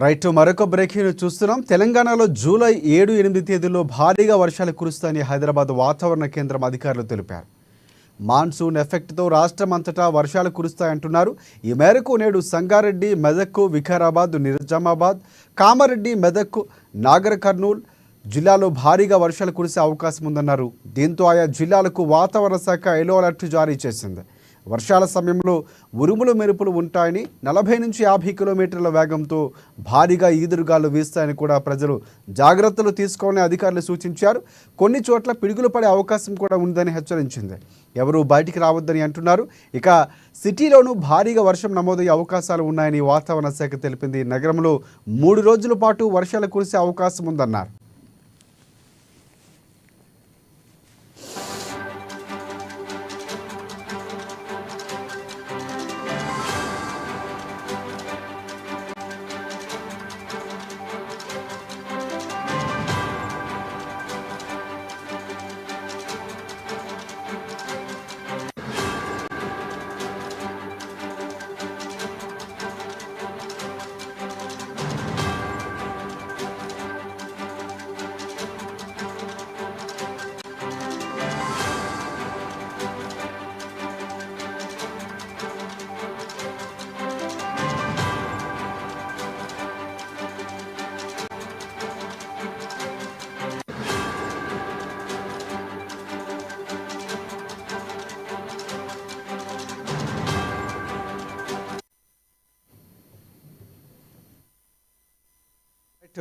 Right మరొక breaking చూస్తున్నాం. తెలంగాణలో జూలై 7-8 తేదీల్లో భారీగా వర్షాలు కురుస్తాయని హైదరాబాద్ వాతావరణ కేంద్రం అధికారులు తెలిపారు. మాన్సూన్ ఎఫెక్ట్తో రాష్ట్రం అంతటా వర్షాలు కురుస్తాయంటున్నారు. ఈ మేరకు నేడు సంగారెడ్డి, మెదక్, వికారాబాద్, నిజామాబాద్, కామారెడ్డి, మెదక్, నాగర్ కర్నూల్ జిల్లాలో భారీగా వర్షాలు కురిసే అవకాశం ఉందన్నారు. దీంతో ఆయా జిల్లాలకు వాతావరణ శాఖ ఎల్లో అలర్ట్ జారీ చేసింది. వర్షాల సమయంలో ఉరుములు మెరుపులు ఉంటాయని, 40 నుంచి 50 కిలోమీటర్ల వేగంతో భారీగా ఈదురుగాలు వీస్తాయని కూడా ప్రజలు జాగ్రత్తలు తీసుకోవాలని అధికారులు సూచించారు. కొన్ని చోట్ల పిడుగులు పడే అవకాశం కూడా ఉందని హెచ్చరించింది. ఎవరూ బయటికి రావద్దని అంటున్నారు. ఇక సిటీలోనూ భారీగా వర్షం నమోదయ్యే అవకాశాలు ఉన్నాయని వాతావరణ శాఖ తెలిపింది. నగరంలో 3 రోజుల పాటు వర్షాలు కురిసే అవకాశం ఉందన్నారు.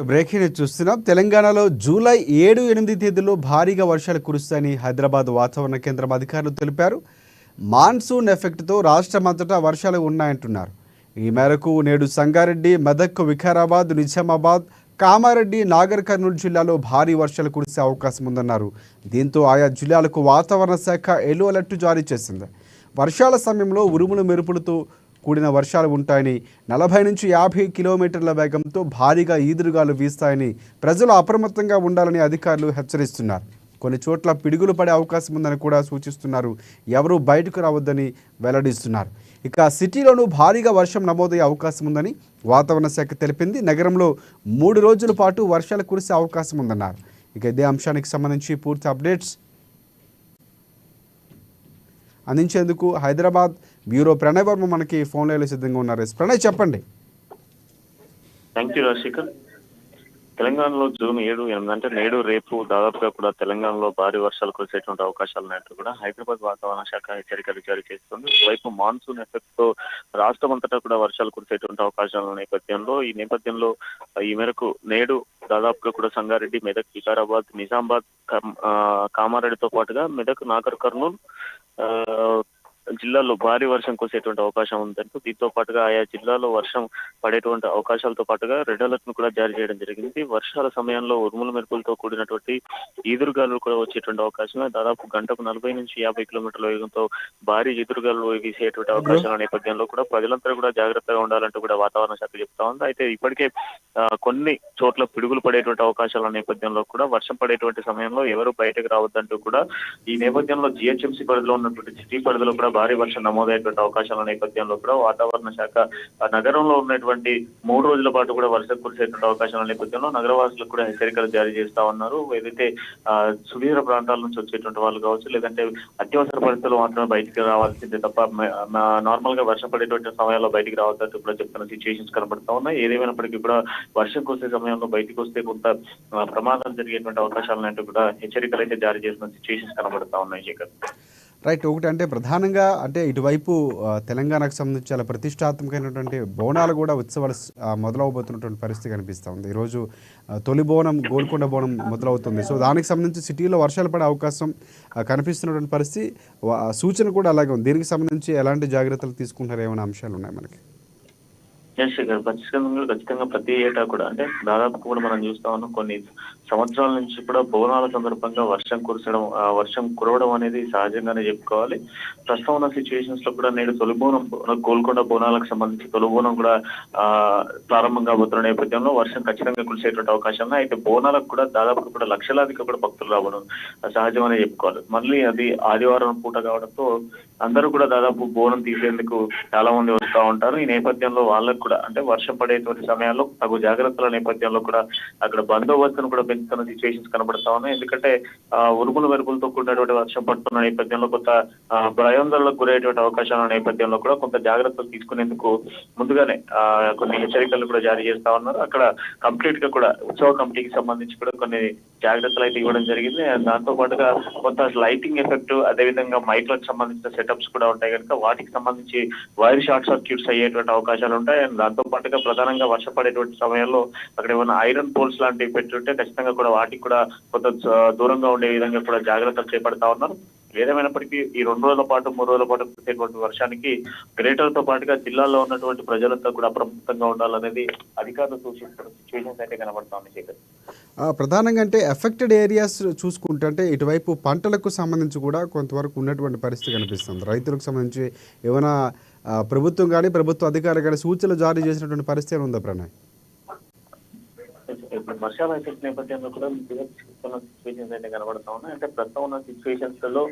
బ్రేకింగ్ చూస్తున్నాం. తెలంగాణలో జూలై 7-8 తేదీల్లో భారీగా వర్షాలు కురుస్తాయని హైదరాబాద్ వాతావరణ కేంద్రం అధికారులు తెలిపారు. మాన్సూన్ ఎఫెక్ట్తో రాష్ట్రం అంతటా వర్షాలు ఉన్నాయంటున్నారు. ఈ మేరకు నేడు సంగారెడ్డి, మెదక్, వికారాబాద్, నిజామాబాద్, కామారెడ్డి, నాగర్ కర్నూలు జిల్లాలో భారీ వర్షాలు కురిసే అవకాశం ఉందన్నారు. దీంతో ఆయా జిల్లాలకు వాతావరణ శాఖ ఎల్లో అలర్ట్ జారీ చేసింది. వర్షాల సమయంలో ఉరుములు మెరుపులతో కూడిన వర్షాలు ఉంటాయని, 40 నుంచి 50 కిలోమీటర్ల వేగంతో భారీగా ఈదురుగాలు వీస్తాయని ప్రజలు అప్రమత్తంగా ఉండాలని అధికారులు హెచ్చరిస్తున్నారు. కొన్ని చోట్ల పిడుగులు పడే అవకాశం ఉందని కూడా సూచిస్తున్నారు. ఎవరూ బయటకు రావద్దని వెల్లడిస్తున్నారు. ఇక సిటీలోనూ భారీగా వర్షం నమోదయ్యే అవకాశం ఉందని వాతావరణ శాఖ తెలిపింది. నగరంలో 3 రోజుల పాటు వర్షాలు కురిసే అవకాశం ఉందన్నారు. ఇక ఇదే అంశానికి సంబంధించి పూర్తి అప్డేట్స్ అందించేందుకు హైదరాబాద్ బ్యూరో ప్రణయ్ వర్మ మనకి ఫోన్ లైన్లో సిద్ధంగా ఉన్నారు. ప్రణయ్, చెప్పండి. Thank you Rajasekhar. తెలంగాణలో జూన్ 7-8 అంటే నేడు రేపు దాదాపుగా కూడా తెలంగాణలో భారీ వర్షాలు కురిసేటువంటి అవకాశాలు ఉన్నట్టు కూడా హైదరాబాద్ వాతావరణ శాఖ హెచ్చరికలు జారీ చేస్తుంది. వైపు మాన్సూన్ ఎఫెక్ట్ తో రాష్ట్రం అంతటా కూడా వర్షాలు కురిసేటువంటి అవకాశాల నేపథ్యంలో ఈ మేరకు నేడు దాదాపుగా కూడా సంగారెడ్డి, మెదక్, వికారాబాద్, నిజామాబాద్, కామారెడ్డితో పాటుగా మెదక్, నాగర్ కర్నూల్ జిల్లాల్లో భారీ వర్షం కురిసేటువంటి అవకాశం ఉందంటూ దీంతో పాటుగా ఆయా జిల్లాలో వర్షం పడేటువంటి అవకాశాలతో పాటుగా రెడ్ అలర్ట్ ను కూడా జారీ చేయడం జరిగింది. వర్షాల సమయంలో ఉరుముల మెరుపులతో కూడినటువంటి ఈదురుగాలు కూడా వచ్చేటువంటి అవకాశం, దాదాపు గంటకు 40 నుంచి 50 కిలోమీటర్ల వేగంతో భారీ ఈదురుగాలు వీసేటువంటి అవకాశాల నేపథ్యంలో కూడా ప్రజలందరూ కూడా జాగ్రత్తగా ఉండాలంటూ కూడా వాతావరణ శాఖ చెప్తా ఉంది. అయితే ఇప్పటికే కొన్ని చోట్ల పిడుగులు పడేటువంటి అవకాశాల నేపథ్యంలో కూడా వర్షం పడేటువంటి సమయంలో ఎవరు బయటకు రావద్దంటూ కూడా ఈ నేపథ్యంలో జిహెచ్ఎంసీ పరిధిలో ఉన్నటువంటి సిటీ పరిధిలో కూడా భారీ వర్షం నమోదయ్యేటువంటి అవకాశాల నేపథ్యంలో కూడా వాతావరణ శాఖ నగరంలో ఉన్నటువంటి 3 రోజుల పాటు కూడా వర్షం కురిసేటువంటి అవకాశాల నేపథ్యంలో నగరవాసులకు కూడా హెచ్చరికలు జారీ చేస్తా ఉన్నారు. ఏదైతే సుదూర ప్రాంతాల నుంచి వచ్చేటువంటి వాళ్ళు కావచ్చు, లేదంటే అత్యవసర పరిస్థితులు మాత్రమే బయటికి రావాల్సిందే తప్ప నార్మల్ గా వర్షం పడేటువంటి సమయాల్లో బయటికి రావద్దంటూ కూడా చెప్తున్న సిచ్యువేషన్స్ కనబడతా ఉన్నాయి. ఏదేమైనప్పటికీ కూడా వర్షం కురిసే సమయంలో బయటకు వస్తే కొంత ప్రమాదం జరిగేటువంటి అవకాశాలన్నింటి కూడా హెచ్చరికలు అయితే జారీ చేసిన సిచ్యువేషన్స్ కనబడతా ఉన్నాయి. శేఖర్, రైట్. ఒకటి అంటే ప్రధానంగా అంటే ఇటువైపు తెలంగాణకు సంబంధించి చాలా ప్రతిష్టాత్మకమైనటువంటి బోనాలు కూడా ఉత్సవాలు మొదలవబోతున్నటువంటి పరిస్థితి కనిపిస్తూ ఉంది. ఈరోజు తొలి బోనం, గోల్కొండ బోనం మొదలవుతుంది. సో దానికి సంబంధించి సిటీలో వర్షాలు పడే అవకాశం కనిపిస్తున్నటువంటి పరిస్థితి, సూచన కూడా అలాగే ఉంది. దీనికి సంబంధించి ఎలాంటి జాగ్రత్తలు తీసుకుంటారు, ఏమైనా అంశాలు ఉన్నాయి మనకి? శేఖర్, ఖచ్చితంగా ప్రతి ఏటా కూడా అంటే దాదాపు కూడా మనం చూస్తా ఉన్నాం. కొన్ని సంవత్సరాల నుంచి కూడా బోనాల సందర్భంగా వర్షం కురవడం అనేది సహజంగానే చెప్పుకోవాలి. ప్రస్తుతం ఉన్న సిచ్యువేషన్స్ లో కూడా నేడు తొలి బోనం, గోల్కొండ బోనాలకు సంబంధించి తొలి బోనం కూడా ప్రారంభం కాబోతున్న నేపథ్యంలో వర్షం ఖచ్చితంగా కురిసేటువంటి అవకాశం ఉన్నాయి. అయితే బోనాలకు కూడా దాదాపు కూడా లక్షలాదిగా కూడా భక్తులు రావడం సహజమనే చెప్పుకోవాలి. మళ్ళీ అది ఆదివారం పూట కావడంతో అందరూ కూడా దాదాపు బోనం తీసేందుకు చాలా మంది చెప్తా ఉంటారు. ఈ నేపథ్యంలో వాళ్ళకు కూడా అంటే వర్షం పడేటువంటి సమయాల్లో తగు జాగ్రత్తల నేపథ్యంలో కూడా అక్కడ బందోబస్తును కూడా పెంచుతున్న సిచ్యువేషన్స్ కనబడతా ఉన్నాయి. ఎందుకంటే ఉరుములు మెరుపులతో కూడినటువంటి వర్షం పడుతున్న నేపథ్యంలో కొంత భయాందోళనకు గురయ్యేటువంటి అవకాశాల నేపథ్యంలో కూడా కొంత జాగ్రత్తలు తీసుకునేందుకు ముందుగానే కొన్ని హెచ్చరికలు కూడా జారీ చేస్తా ఉన్నారు. అక్కడ కంప్లీట్ గా కూడా ఉత్సవ కమిటీకి సంబంధించి కూడా కొన్ని జాగ్రత్తలు అయితే ఇవ్వడం జరిగింది. దాంతో పాటుగా కొంత లైటింగ్ ఎఫెక్ట్, అదేవిధంగా మైక్లకు సంబంధించిన సెటప్స్ కూడా ఉంటాయి కనుక వాటికి సంబంధించి వైర్ షార్ట్ సర్క్యూట్స్ అయ్యేటువంటి అవకాశాలు ఉంటాయి. అండ్ దాంతో పాటుగా ప్రధానంగా వర్షపడేటువంటి సమయంలో అక్కడ ఏమైనా ఐరన్ పోల్స్ లాంటివి పెట్టుంటే ఖచ్చితంగా కూడా వాటికి కూడా కొంత దూరంగా ఉండే విధంగా కూడా జాగ్రత్తలు చేపడతా ఉన్నారు. ఏదేమైనప్పటికీ ఈ 2 రోజుల పాటు 3 రోజుల పాటు కురిసేటువంటి వర్షానికి గ్రేటర్ తో పాటుగా జిల్లాలో ఉన్నటువంటి ప్రజలంతా కూడా అప్రమత్తంగా ఉండాలనేది అధికారులు సూచిస్తున్న సిచ్యువేషన్స్ అయితే కనబడతా ఉన్నాయి. శేఖర్, ప్రధానంగా అంటే ఎఫెక్టెడ్ ఏరియాస్ చూసుకుంటే అంటే ఇటువైపు పంటలకు సంబంధించి కూడా కొంతవరకు ఉన్నటువంటి పరిస్థితి కనిపిస్తుంది. రైతులకు సంబంధించి ఏమైనా ప్రభుత్వం కానీ ప్రభుత్వ అధికారులు కానీ సూచనలు జారీ చేసినటువంటి పరిస్థితి ఉందా ప్రణయ్? ఇప్పుడు వర్షాల ఎఫెక్ట్ నేపథ్యంలో కూడా చూస్తున్న సిచ్యువేషన్స్ అయితే కనబడతా ఉన్నాయి. అంటే ప్రస్తుతం ఉన్న సిచ్యువేషన్స్ లో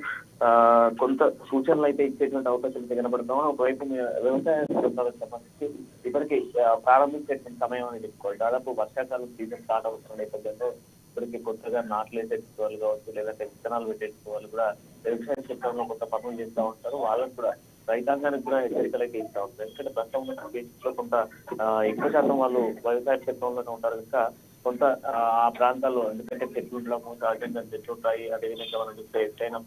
కొంత సూచనలు అయితే ఇచ్చేటువంటి అవకాశం అయితే కనబడతా ఉన్నాయి. ఒకవైపు వ్యవసాయ క్షేత్రాలకు సంబంధించి ఇప్పటికీ ప్రారంభించేటువంటి సమయం అని చెప్పుకోవాలి. దాదాపు వర్షాకాలం సీజన్ స్టార్ట్ అవుతున్న నేపథ్యంలో ఇప్పటికీ కొత్తగా నాట్లు వేసేటువంటి వాళ్ళు కావచ్చు, లేదంటే విత్తనాలు పెట్టేటువంటి వాళ్ళు కూడా వ్యవసాయ క్షేత్రంలో కొంత పనులు చేస్తూ ఉంటారు. వాళ్ళకు కూడా రైతాంగానికి కూడా హెచ్చరికలు అయితే ఇస్తూ ఉంటారు. ఎందుకంటే ప్రస్తుతం ఉన్న కేసెస్ లో కొంత ఎక్కువ శాతం వాళ్ళు వ్యవసాయ క్షేత్రంలోనే ఉంటారు కనుక కొంత ఆ ప్రాంతాల్లో ఎందుకంటే చెట్లు ఉండడము, సహజంగా చెట్లు ఉంటాయి. అదేవిధంగా మనం చూస్తే ఎత్తైన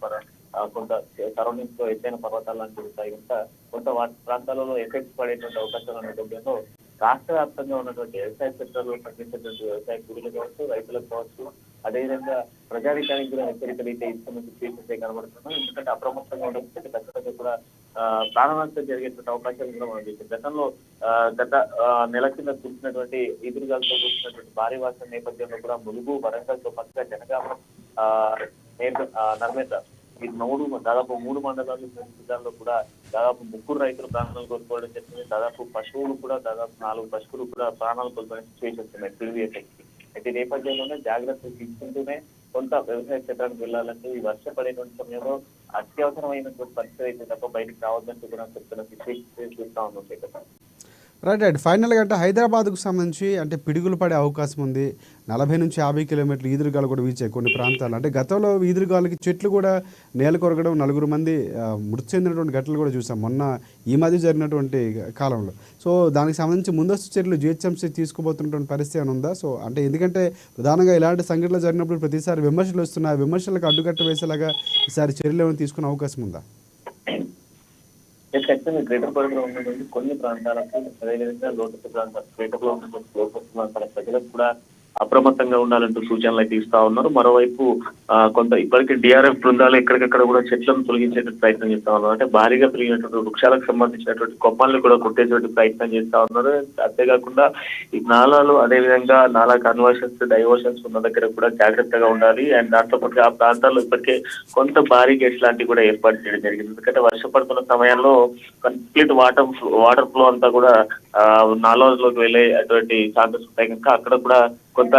కొంత సరౌండింగ్స్ లో ఎత్తైన పర్వతాలు లాంటివి ఉంటాయి కనుక కొంత వాటి ప్రాంతాలలో ఎఫెక్ట్స్ పడేటువంటి అవకాశాలు నేపథ్యంలో రాష్ట్ర వ్యాప్తంగా ఉన్నటువంటి వ్యవసాయ క్షేత్రాల్లో పండించేటువంటి వ్యవసాయ కూలీలు కావచ్చు, రైతులకు కావచ్చు, అదేవిధంగా ప్రజానికానికి కూడా హెచ్చరికలు అయితే ఇస్తున్న సిచ్యువేషన్స్ కనబడుతున్నాయి. ఎందుకంటే అప్రమత్తంగా ఉండకపోతే ఖచ్చితంగా కూడా ప్రాణ నష్టం జరిగేటువంటి అవకాశాలు కూడా మనం చూసాం. గతంలో గత నెల కింద చూసినటువంటి ఎదురుగాలతో చూసినటువంటి భారీ వర్షం నేపథ్యంలో కూడా ములుగు, వరంగల్ తో పాటుగా జనగామ, నర్మేత ఈ దాదాపు 3 మండలాలు జిల్లాల్లో కూడా దాదాపు 3 రైతులు ప్రాణాలు కోల్పోవడం జరిగింది. దాదాపు పశువులు కూడా దాదాపు 4 పశువులు కూడా ప్రాణాలు కోల్పోయిన సిచ్యువేషన్స్ ఉన్నాయి పిలువి ఎఫెక్ట్. అయితే నేపథ్యంలోనే జాగ్రత్తలు తీసుకుంటూనే కొంత వ్యవసాయ క్షేత్రానికి వెళ్ళాలంటే ఈ వర్షపడేటువంటి సమయంలో అత్యవసరమైనటువంటి పరిస్థితి అయితే తప్ప బయటకు రావద్దంటూ కూడా చెప్తున్న సిచ్యువేషన్ చూస్తా ఉన్నాం. రైట్. ఫైనల్గా అంటే హైదరాబాద్కు సంబంధించి అంటే పిడుగులు పడే అవకాశం ఉంది. 40 నుంచి 50 కిలోమీటర్లు ఈదురుగాలు కూడా వీచాయి కొన్ని ప్రాంతాలు. అంటే గతంలో ఈదురుగాలకి చెట్లు కూడా నేల కొరగడం, 4 మంది మృతి చెందినటువంటి ఘటనలు కూడా చూసాం మొన్న ఈ మధ్య జరిగినటువంటి కాలంలో. సో దానికి సంబంధించి ముందస్తు చర్యలు జిహెచ్ఎంసీ తీసుకోబోతున్నటువంటి పరిస్థితి అని ఉందా? సో అంటే ఎందుకంటే ప్రధానంగా ఇలాంటి సంఘటనలు జరిగినప్పుడు ప్రతిసారి విమర్శలు వస్తున్నాయి. విమర్శలకు అడ్డుకట్ట వేసేలాగా ఈసారి చర్యలు ఏమైనా తీసుకునే అవకాశం ఉందా? ఖచ్చితంగా గ్రేటర్ పరిధిలో ఉన్నటువంటి కొన్ని ప్రాంతాలకు, అదేవిధంగా లోతట్టు ప్రాంతాలు, గ్రేటర్ లో ఉన్నటువంటి లోతట్టు ప్రాంతాల ప్రజలకు కూడా అప్రమత్తంగా ఉండాలంటూ సూచనలు అయితే ఇస్తా ఉన్నారు. మరోవైపు కొంత ఇప్పటికీ డిఆర్ఎఫ్ బృందాలు ఎక్కడికక్కడ కూడా చెట్లను తొలగించేటువంటి ప్రయత్నం చేస్తా ఉన్నారు. అంటే భారీగా పెరిగినటువంటి వృక్షాలకు సంబంధించినటువంటి కొమ్మల్ని కూడా కొట్టేటువంటి ప్రయత్నం చేస్తా ఉన్నారు. అంతేకాకుండా ఈ నాలాలు, అదేవిధంగా నాలా కన్వర్షన్స్, డైవర్షన్స్ ఉన్న దగ్గర కూడా జాగ్రత్తగా ఉండాలి. అండ్ దాంతో పాటు ఆ ప్రాంతాల్లో ఇప్పటికే కొంత భారీ గేట్స్ లాంటివి కూడా ఏర్పాటు చేయడం జరిగింది. ఎందుకంటే వర్షపడుతున్న సమయంలో కంప్లీట్ వాటర్ ఫ్లో అంతా కూడా నాలాలోకి వెళ్ళే అటువంటి ఛాన్సెస్ ఉంటాయి కనుక అక్కడ కూడా కొంత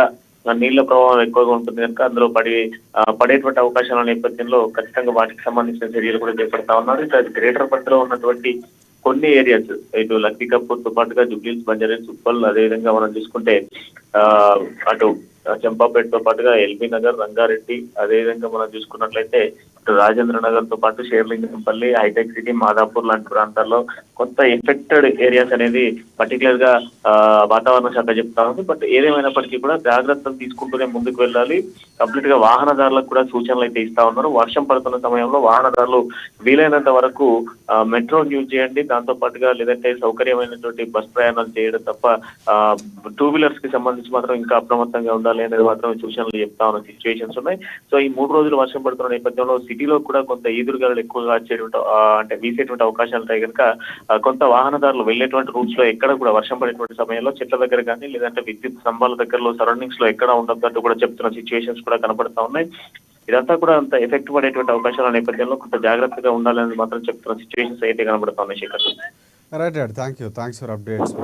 నీళ్ల ప్రవాహం ఎక్కువగా ఉంటుంది కనుక అందులో పడేటువంటి అవకాశాల నేపథ్యంలో ఖచ్చితంగా వాటికి సంబంధించిన చర్యలు కూడా చేపడతా ఉన్నారు. ఇక గ్రేటర్ పరిధిలో ఉన్నటువంటి కొన్ని ఏరియాస్ ఇటు లక్కీకపూర్ తో పాటుగా జూబ్లీహిల్స్, బంజారాహిల్స్, ఉప్పల్, అదేవిధంగా మనం చూసుకుంటే అటు చంపాపేటతో పాటుగా ఎల్బీ నగర్, రంగారెడ్డి, అదేవిధంగా మనం చూసుకున్నట్లయితే ఇటు రాజేంద్ర నగర్ తో పాటు షేర్లింగంపల్లి, హైటెక్ సిటీ, మాదాపూర్ లాంటి ప్రాంతాల్లో కొంత ఎఫెక్టెడ్ ఏరియాస్ అనేది పర్టికులర్ గా వాతావరణ శాఖ చెప్తా ఉంది. బట్ ఏదేమైనప్పటికీ కూడా జాగ్రత్తలు తీసుకుంటూనే ముందుకు వెళ్ళాలి. కంప్లీట్ గా వాహనదారులకు కూడా సూచనలు అయితే ఇస్తా ఉన్నారు. వర్షం పడుతున్న సమయంలో వాహనదారులు వీలైనంత వరకు మెట్రో యూజ్ చేయండి. దాంతో పాటుగా లేదంటే సౌకర్యమైనటువంటి బస్ ప్రయాణాలు చేయడం తప్ప 2 వీలర్స్ కి సంబంధించి మాత్రం ఇంకా అప్రమత్తంగా ఉండాలి అనేది మాత్రం సూచనలు చెప్తా ఉన్న సిచ్యువేషన్స్ ఉన్నాయి. సో ఈ 3 రోజులు వర్షం పడుతున్న నేపథ్యంలో సిటీలో కూడా కొంత ఈదురుగాలు ఎక్కువగా అంటే వీసేటువంటి అవకాశాలు ఉంటాయి కనుక కొంత వాహనదారులు వెళ్లేటువంటి రూట్స్ లో ఎక్కడ కూడా వర్షం పడేటువంటి సమయంలో చెట్ల దగ్గర కానీ లేదంటే విద్యుత్ స్తంభాల దగ్గరలో సరౌండింగ్స్ లో ఎక్కడ ఉండొద్దంటూ కూడా చెప్తున్న సిచ్యువేషన్స్ కూడా కనపడతా ఉన్నాయి. ఇదంతా కూడా అంత ఎఫెక్ట్ పడేటువంటి అవకాశాల నేపథ్యంలో కొంత జాగ్రత్తగా ఉండాలని మాత్రం చెప్తున్న సిచ్యువేషన్స్ అయితే కనబడతా ఉన్నాయి. Shekhar, right. Thanks for updates.